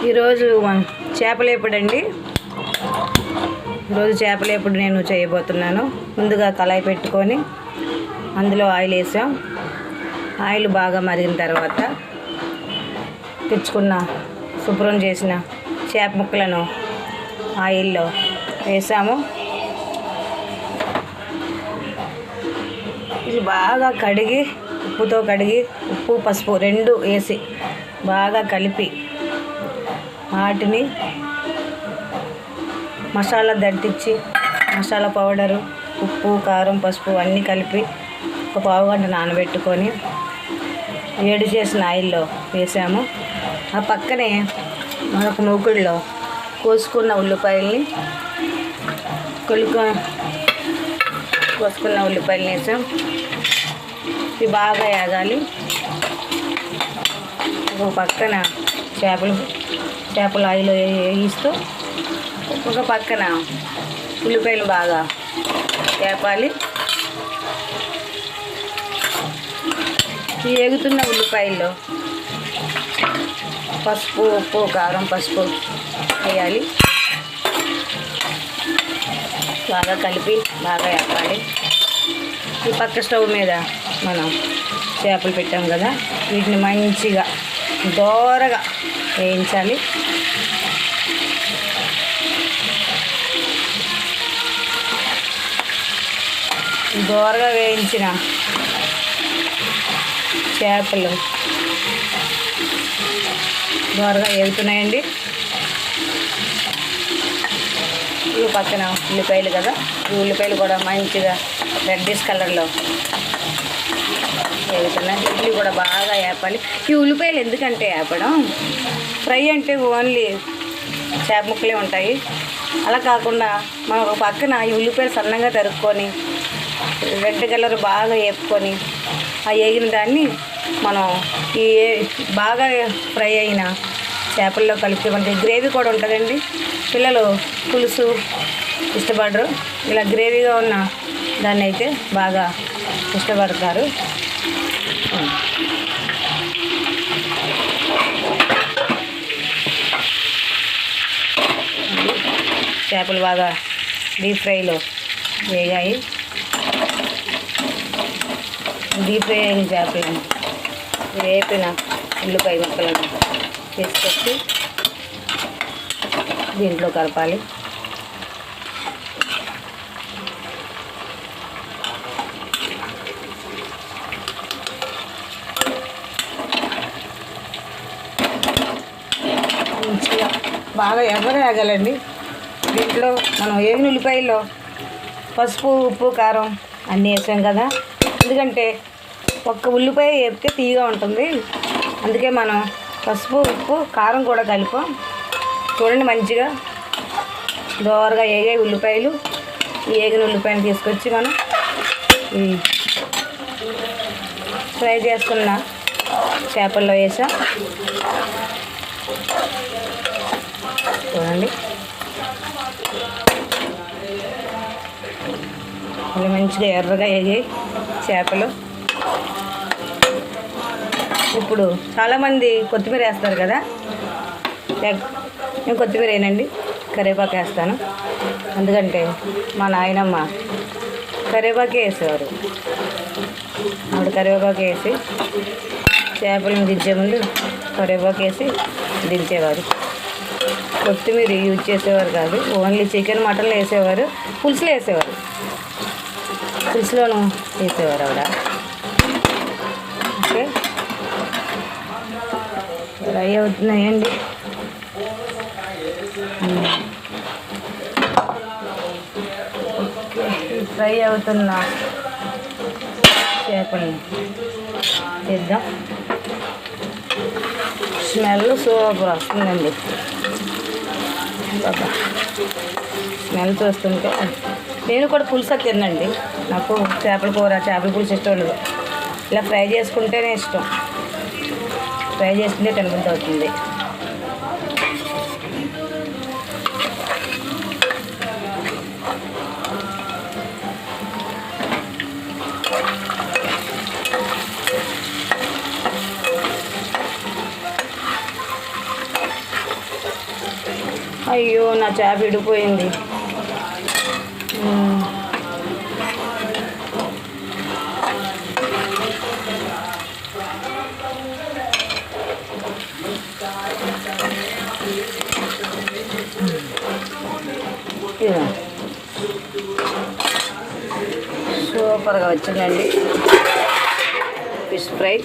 ఈరోజు చేపలేపుడండి. ఈరోజు చేపలేపుడు నేను చేయబోతున్నాను. ముందుగా కళాయి పెట్టుకొని అందులో ఆయిల్ వేసాం. ఆయిల్ బాగా మరిగిన తర్వాత తెచ్చుకున్న శుభ్రం చేసిన చేప ముక్కలను ఆయిల్లో వేసాము. ఇది బాగా కడిగి ఉప్పుతో కడిగి ఉప్పు పసుపు రెండు వేసి బాగా కలిపి వాటిని మసాలా దట్టించి మసాలా పౌడరు ఉప్పు కారం పసుపు అన్నీ కలిపి ఒక పావు గంట నానబెట్టుకొని వేడి చేసిన ఆయిల్లో వేసాము. ఆ పక్కనే మరొక మూకుడులో కోసుకున్న ఉల్లిపాయల్ని కోసుకున్న ఉల్లిపాయలు వేసాం. ఇవి బాగా వేగాలి. ఒక పక్కన చేపలు ఆయిల్ వేయిస్తూ ఒక పక్కన ఉల్లిపాయలు బాగా వేపాలి. ఈ వేగుతున్న ఉల్లిపాయల్లో పసుపు ఉప్పు కారం పసుపు వేయాలి. బాగా కలిపి బాగా వేపాలి. ఈ పక్క స్టవ్ మీద మనం చేపలు పెట్టాం కదా, వీటిని మంచిగా దోరగా వేయించాలి. దోరగా వేయించిన చేపలు దోరగా వేగుతున్నాయండి. ఈ పక్కన ఉల్లిపాయలు కదా, ఈ ఉల్లిపాయలు కూడా మంచిగా రెడ్డిష్ కలర్లో వేగుతున్నాయి. ఇడ్లీ కూడా బాగా వేపాలి. ఈ ఉల్లిపాయలు ఎందుకంటే వేపడం, ఫ్రై అంటే ఓన్లీ చేప ముక్కలే ఉంటాయి. అలా కాకుండా మనం ఒక పక్కన ఈ ఉల్లిపాయలు సన్నగా తరుక్కొని రెడ్ కలర్ బాగా వేపుకొని ఆ వేగిన దాన్ని మనం ఈ బాగా ఫ్రై అయిన చేపల్లో కలిపి మనకి గ్రేవీ కూడా ఉంటుందండి. పిల్లలు పులుసు ఇష్టపడరు, ఇలా గ్రేవీగా ఉన్న దాన్ని అయితే బాగా ఇష్టపడతారు. చేపలు బాగా డీప్ ఫ్రైలో వేగాయి. డీప్ ఫ్రై అయిన చేపలను వేపిన ఉల్లిపాయ ముక్కలను తీసుకొచ్చి దీంట్లో కలపాలి. మంచిగా బాగా ఎగరండి. దీంట్లో మనం వేగిన ఉల్లిపాయల్లో పసుపు ఉప్పు కారం అన్నీ వేసాం కదా, ఎందుకంటే ఒక్క ఉల్లిపాయ వేపితే తీయగా ఉంటుంది. అందుకే మనం పసుపు ఉప్పు కారం కూడా కలిపాం. చూడండి మంచిగా దోరగా వేగే ఉల్లిపాయలు, ఈ వేగిన ఉల్లిపాయలు తీసుకొచ్చి మనం ఈ ఫ్రై చేసుకున్న చేపల్లో వేసాం. చూడండి అవి మంచిగా ఎర్రగా వేగాయి చేపలు. ఇప్పుడు చాలామంది కొత్తిమీర వేస్తారు కదా, నేను కొత్తిమీర వేయనండి, కరివేపాకు వేస్తాను. ఎందుకంటే మా నాయనమ్మ కరివేపాకే వేసేవారు. ఆవిడ కరివేపాకు వేసి చేపలను దించే ముందు కరివేపాకు వేసి దించేవారు. కొత్తిమీర యూజ్ చేసేవారు కాదు, ఓన్లీ చికెన్ మటన్లో వేసేవారు, పులుసులో వేసేవారు, పులుసులోనూ వేసేవారు ఆవిడ. ఓకే, ఫ్రై అవుతున్నాయండి. ఫ్రై అవుతున్న చేపల్ని తీద్దాం. స్మెల్ సూపర్ వస్తుందండి. బాబా స్మెల్ చూస్తుంటే నేను కూడా పులుసు తినండి. నాకు చేపల కూర చేపల పులుసు ఇష్టం ఉండదు. ఇలా ఫ్రై చేసుకుంటేనే ఇష్టం. ఫ్రై చేసుకుంటే తినబుద్ధి అవుతుంది. అయ్యో నా చేప విడిపోయింది. సూపర్గా వచ్చిందండి ఫిష్ ఫ్రై.